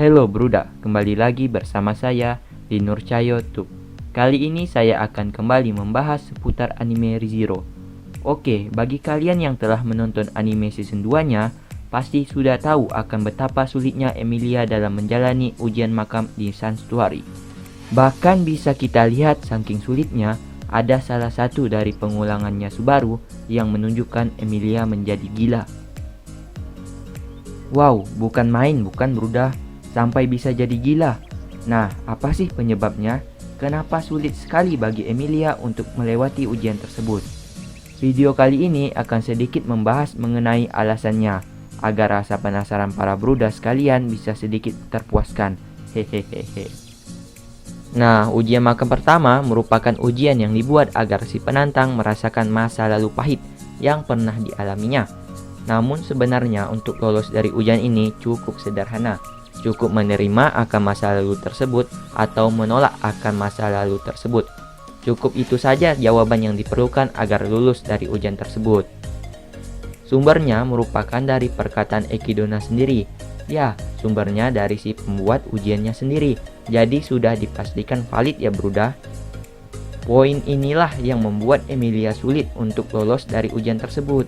Halo Bruda, kembali lagi bersama saya di Nurcayo Tube. Kali ini saya akan kembali membahas seputar anime ReZero. Oke, bagi kalian yang telah menonton anime season 2-nya, pasti sudah tahu akan betapa sulitnya Emilia dalam menjalani ujian makam di Sanctuary. Bahkan bisa kita lihat saking sulitnya, ada salah satu dari pengulangannya Subaru yang menunjukkan Emilia menjadi gila. Wow, bukan main bukan Bruda, sampai bisa jadi gila. Nah, apa sih penyebabnya? Kenapa sulit sekali bagi Emilia untuk melewati ujian tersebut? Video kali ini akan sedikit membahas mengenai alasannya, agar rasa penasaran para Bruda sekalian bisa sedikit terpuaskan. Hehehehe. Nah, ujian makam pertama merupakan ujian yang dibuat agar si penantang merasakan masa lalu pahit yang pernah dialaminya. Namun sebenarnya untuk lolos dari ujian ini cukup sederhana. Cukup menerima akan masa lalu tersebut atau menolak akan masa lalu tersebut. Cukup itu saja jawaban yang diperlukan agar lulus dari ujian tersebut. Sumbernya merupakan dari perkataan Ekidona sendiri. Ya, sumbernya dari si pembuat ujiannya sendiri. Jadi sudah dipastikan valid ya Bruda. Poin inilah yang membuat Emilia sulit untuk lolos dari ujian tersebut.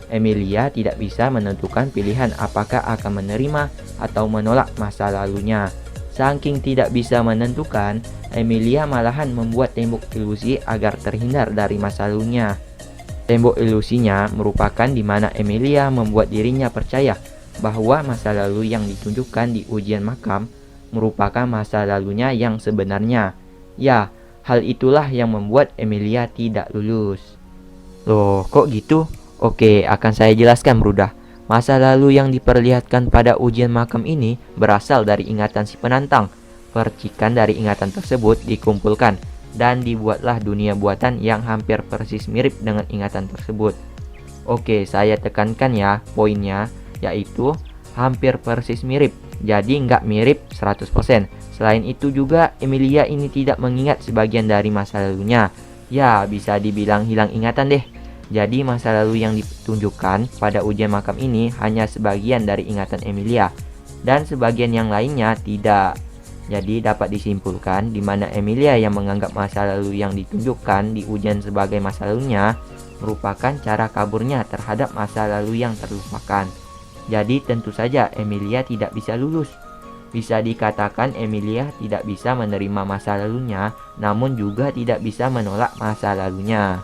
Emilia tidak bisa menentukan pilihan apakah akan menerima atau menolak masa lalunya. Saking tidak bisa menentukan, Emilia malahan membuat tembok ilusi agar terhindar dari masa lalunya. Tembok ilusinya merupakan di mana Emilia membuat dirinya percaya bahwa masa lalu yang ditunjukkan di ujian makam merupakan masa lalunya yang sebenarnya. Ya, hal itulah yang membuat Emilia tidak lulus. Loh, kok gitu? Oke, akan saya jelaskan Bruda. Masa lalu yang diperlihatkan pada ujian makam ini berasal dari ingatan si penantang. Percikan dari ingatan tersebut dikumpulkan dan dibuatlah dunia buatan yang hampir persis mirip dengan ingatan tersebut. Oke, saya tekankan ya poinnya, yaitu hampir persis mirip. Jadi nggak mirip 100%. Selain itu juga Emilia ini tidak mengingat sebagian dari masa lalunya. Ya, bisa dibilang hilang ingatan deh. Jadi masa lalu yang ditunjukkan pada ujian makam ini hanya sebagian dari ingatan Emilia dan sebagian yang lainnya tidak. Jadi dapat disimpulkan di mana Emilia yang menganggap masa lalu yang ditunjukkan di ujian sebagai masa lalunya merupakan cara kaburnya terhadap masa lalu yang terlupakan. Jadi tentu saja Emilia tidak bisa lulus. Bisa dikatakan Emilia tidak bisa menerima masa lalunya, namun juga tidak bisa menolak masa lalunya.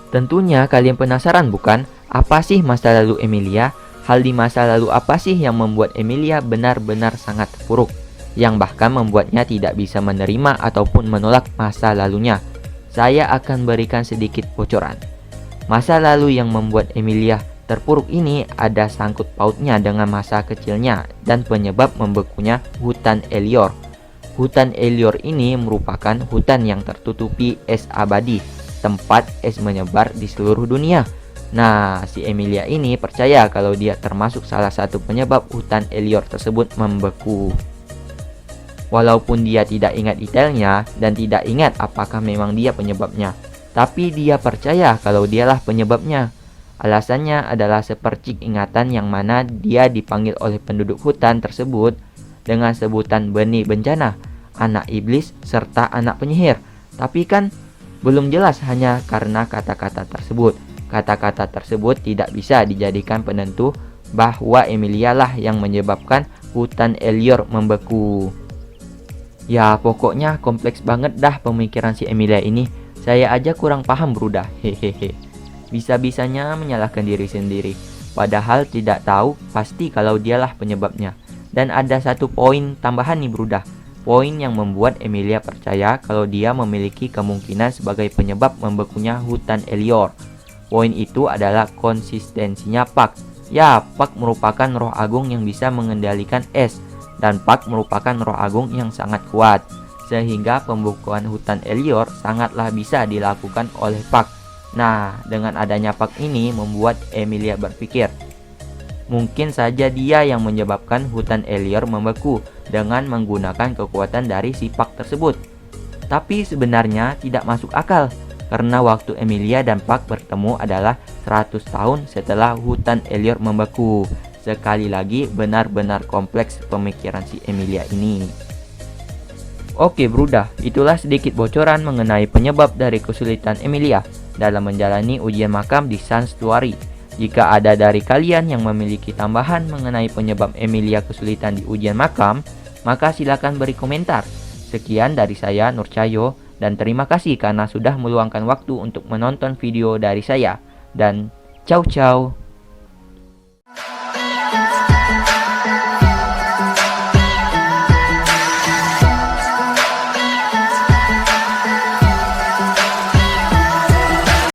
Tentunya kalian penasaran bukan? Apa sih masa lalu Emilia? Hal di masa lalu apa sih yang membuat Emilia benar-benar sangat buruk, yang bahkan membuatnya tidak bisa menerima ataupun menolak masa lalunya? Saya akan berikan sedikit bocoran. Masa lalu yang membuat Emilia terpuruk ini ada sangkut pautnya dengan masa kecilnya dan penyebab membekunya hutan Elior. Hutan Elior ini merupakan hutan yang tertutupi es abadi, tempat es menyebar di seluruh dunia. Nah, si Emilia ini percaya kalau dia termasuk salah satu penyebab hutan Elior tersebut membeku. Walaupun dia tidak ingat detailnya dan tidak ingat apakah memang dia penyebabnya, tapi dia percaya kalau dialah penyebabnya. Alasannya adalah sepercik ingatan yang mana dia dipanggil oleh penduduk hutan tersebut dengan sebutan benih bencana, anak iblis, serta anak penyihir. Tapi kan belum jelas hanya karena kata-kata tersebut. Kata-kata tersebut tidak bisa dijadikan penentu bahwa Emilia lah yang menyebabkan hutan Elior membeku. Ya pokoknya kompleks banget dah pemikiran si Emilia ini. Saya aja kurang paham Bruda. Hehehe. Bisa-bisanya menyalahkan diri sendiri, padahal tidak tahu pasti kalau dialah penyebabnya. Dan ada satu poin tambahan nih Bruda. Poin yang membuat Emilia percaya kalau dia memiliki kemungkinan sebagai penyebab membekunya hutan Elior. Poin itu adalah konsistensinya Puck. Ya, Puck merupakan roh agung yang bisa mengendalikan es, dan Puck merupakan roh agung yang sangat kuat, sehingga pembekuan hutan Elior sangatlah bisa dilakukan oleh Puck. Nah, dengan adanya Puck ini membuat Emilia berpikir, mungkin saja dia yang menyebabkan hutan Elior membeku dengan menggunakan kekuatan dari si Puck tersebut. Tapi sebenarnya tidak masuk akal, karena waktu Emilia dan Puck bertemu adalah 100 tahun setelah hutan Elior membeku. Sekali lagi, benar-benar kompleks pemikiran si Emilia ini. Oke Bruda, itulah sedikit bocoran mengenai penyebab dari kesulitan Emilia dalam menjalani ujian makam di Sanstuari. Jika ada dari kalian yang memiliki tambahan mengenai penyebab Emilia kesulitan di ujian makam, maka silakan beri komentar. Sekian dari saya, Nur Cahyo, dan terima kasih karena sudah meluangkan waktu untuk menonton video dari saya. Dan ciao ciao.